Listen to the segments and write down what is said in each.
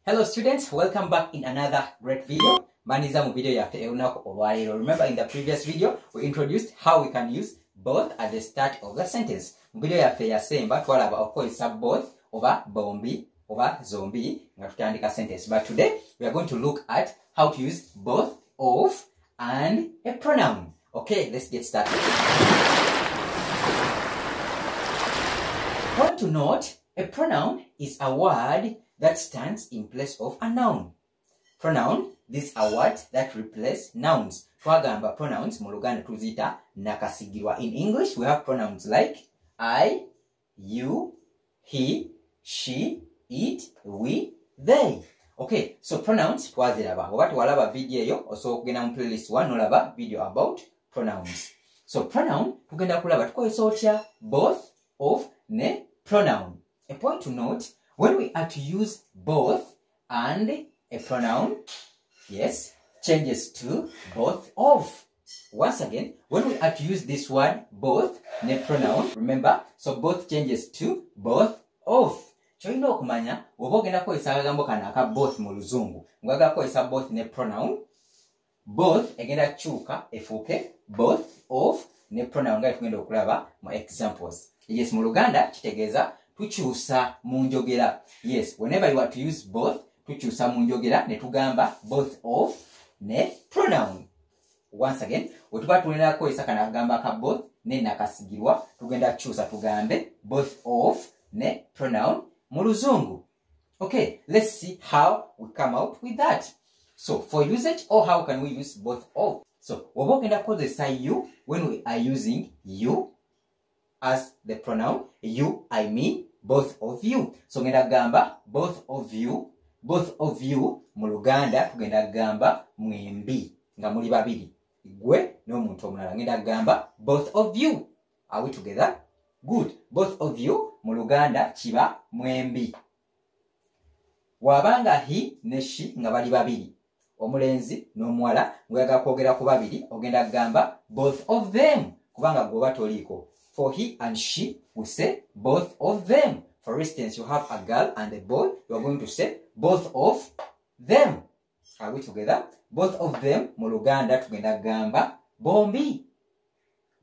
Hello students, welcome back in another great video. Maniza mu video ya feunako olwairo. Remember in the previous video we introduced how we can use both at the start of the sentence. Mu video ya fe yasemba twalaba okozesa both oba bombi oba zombi nga tutandika sentence. But today we are going to look at how to use both of and a pronoun. Okay, let's get started. Point to note, a pronoun is a word that stands in place of a noun. Pronoun, these are words that replace nouns. Twagamba pronouns mu Luganda tuzita nakasigirwa. In English, we have pronouns like I, you, he, she, it, we, they. Okay, so pronouns twaziraba. Oba twalaba video yo also kugenda mu playlist 1 nolaba video about pronouns. So pronoun tugenda kulaba tukozesa otya both, of, ne pronoun. A point to note, when we are to use both and a pronoun, yes, changes to both of. Once again, when we are to use this word both, ne pronoun, remember, so both changes to both of. Choino okumanya, oba ogenda kukozesa akagambo kano aka both mu Luzungu. Ngwaga kukozesa both ne pronoun, both egenda chuka efuuke both of ne pronoun nga tugenda okulaba mu examples. Yes, mu Luganda kitegeeza tukyusa mu njogera. Yes, whenever you are to use both, tukyusa mu njogera ne tugamba both of ne pronoun. Once again, wetuba tulina kukozesa kana agamba ka both ne nakasigirwa, tugenda kyusa tugambe both of ne pronoun mu Luzungu. Okay, let's see how we come out with that. So, for usage, or how can we use both of? So, oba ogenda kukozesa you when we are using you as the pronoun, you, I mean both of you. So ngenda gamba both of you mu Luganda tugenda gamba mwembi nga muli babiri. Gwe n'omuntu omulala ngenda gamba both of you. Are we together? Good. Both of you mu Luganda kiba mwembi. Wabanga he ne she nga bali babiri, omulenzi n'omuwala ng'oyagala kwogera ku babiri ogenda gamba both of them kubanga gwe toliko. For he and she, we say both of them. For instance, you have a girl and a boy, you are going to say both of them. Are we together? Both of them, mu Luganda tugenda gamba bombi.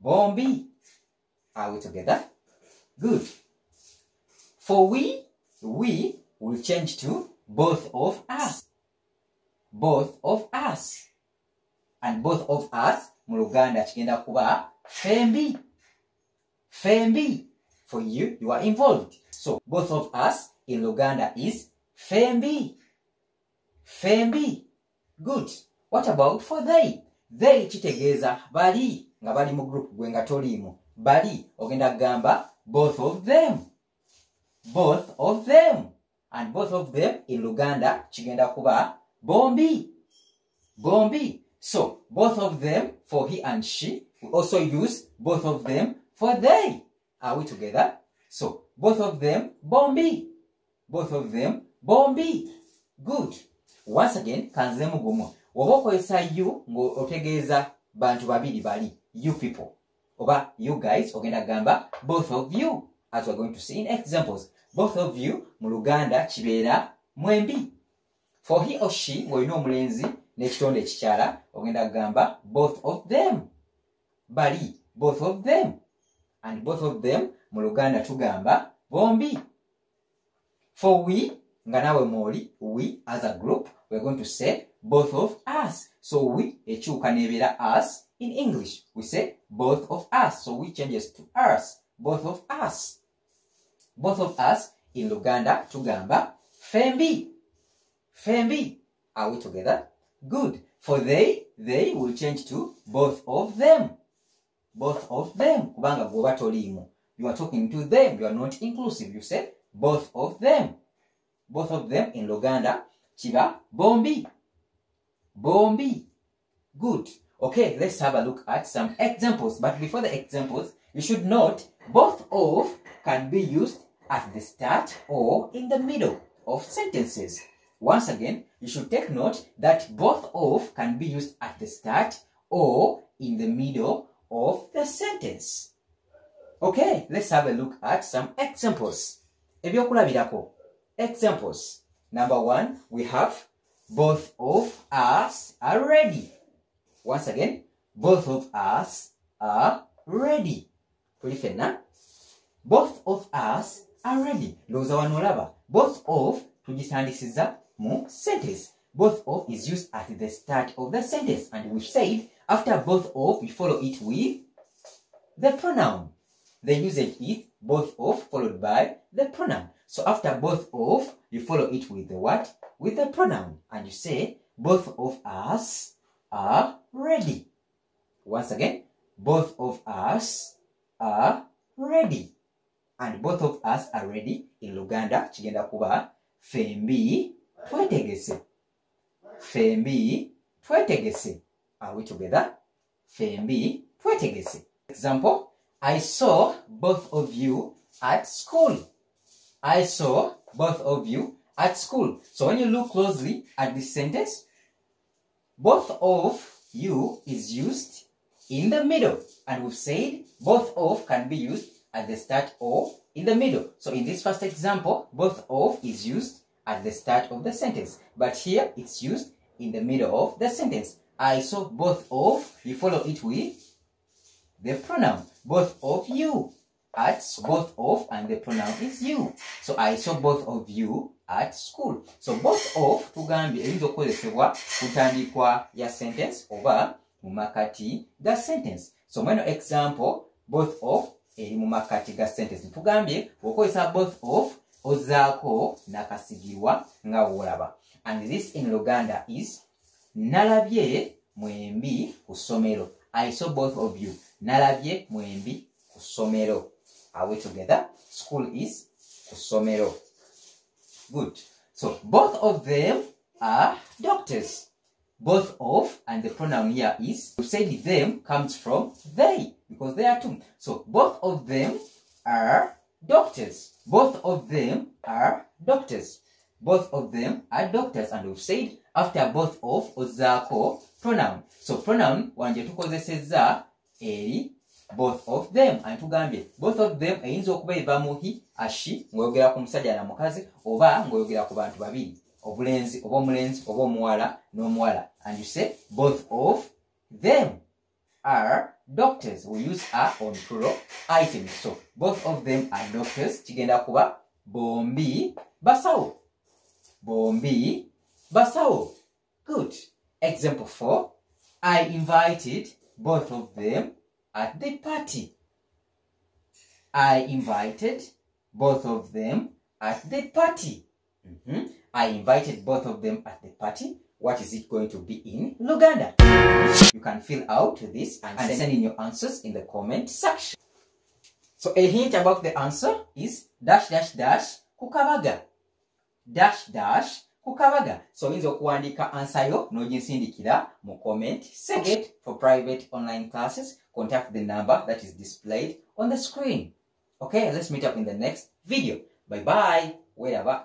Bombi. Are we together? Good. For we will change to both of us. Both of us. And both of us, mu Luganda kigenda kuba fembi. Fembi. For you, you are involved. So, both of us in Luganda is fembi. Fembi. Good. What about for they? They kitegeeza bali. Nga bali mu group gwe nga tolimu. Bali. Ogenda gamba both of them. Both of them. And both of them in Luganda kigenda kuba bombi. Bombi. So, both of them for he and she. We also use both of them for they. Are we together? So, both of them, bombi. Both of them, bombi. Good. Once again, kanzemu gumo. Wobokozesa you, ngo otegeeza bantu babiri bali. You people. Oba, you guys, ogenda gamba, both of you. As we're going to see in examples. Both of you, mu Luganda, kibeera mwembi. For he or she, ng'olina omulenzi, n'ekitonde ekikyala, ogenda gamba, both of them. Bali, both of them. And both of them, mu Luganda tugamba bombi. For we, nga nawe moli, we as a group, we're going to say both of us. So we, ekyuka nebeera us. In English, we say both of us. So we changes to us. Both of us. Both of us, in Luganda tugamba fembi. Fembi. Are we together? Good. For they will change to both of them. Both of them. Kubanga gwe tolimu. You are talking to them. You are not inclusive. You say both of them. Both of them in Luganda kiba bombi. Bombi. Good. Okay, let's have a look at some examples. But before the examples, you should note both of can be used at the start or in the middle of sentences. Once again, you should take note that both of can be used at the start or in the middle of the sentence. Okay, let's have a look at some examples. Ebyokulabirako. Examples. Number 1, we have both of us are ready. Once again, both of us are ready. Tulifena. Both of us are ready. Loza wanolaba. Both of tujisandisiza mu sentence. Both of is used at the start of the sentence. And we've said after both of, we follow it with the pronoun. The usage is both of followed by the pronoun. So after both of, you follow it with the what? With the pronoun. And you say, both of us are ready. Once again, both of us are ready. And both of us are ready. In Luganda, chigenda kuba, fembi twetegese. Fembi twetegese. Are we together? Fembi twetegese. Example, I saw both of you at school. I saw both of you at school. So when you look closely at this sentence, both of you is used in the middle. And we've said both of can be used at the start or in the middle. So in this first example, both of is used at the start of the sentence. But here it's used in the middle of the sentence. I saw both of, you follow it with the pronoun. Both of you at, both of, and the pronoun is you. So I saw both of you at school. So both of tugambi eyinza okukozesebwa kutandikwa ya sentence oba mu makati ga sentence. So mweno example, both of eri mu makati ga sentence. Tugambye okozesa both of ozaako nakasigirwa nga wolaba. And this in Luganda is nalabye mwembi ku ssomero. I saw both of you. Nalabye mwembi ku ssomero. Are we together? School is ku ssomero. Good. So both of them are doctors. Both of, and the pronoun here is, we said them comes from they, because they are two. So both of them are doctors. Both of them are doctors. Both of them are doctors. And we've said after both of, ozaako pronoun. So pronoun wanje tukozeseza eri both of them. And tugambye both of them eyinza okuba eva mu he, ashi, ngoyogera ku musajja na mukazi, oba ngoyogera ku bantu babiri, obulenzi, oba omulenzi, oba omuwala n'omuwala. And you say both of them are doctors. We use are on plural items. So both of them are doctors. Kigenda kuba bombi basawo. Bombi basawo. Good. Example 4. I invited both of them at the party. I invited both of them at the party. I invited both of them at the party. What is it going to be in Luganda? You can fill out this and send in your answers in the comment section. So a hint about the answer is dash dash dash kukabaga. Dash dash kukabaga. So inzo kuandika answer yo nojinsindikira mu comment section. For private online classes, contact the number that is displayed on the screen. Okay, let's meet up in the next video. Bye bye. Wherever.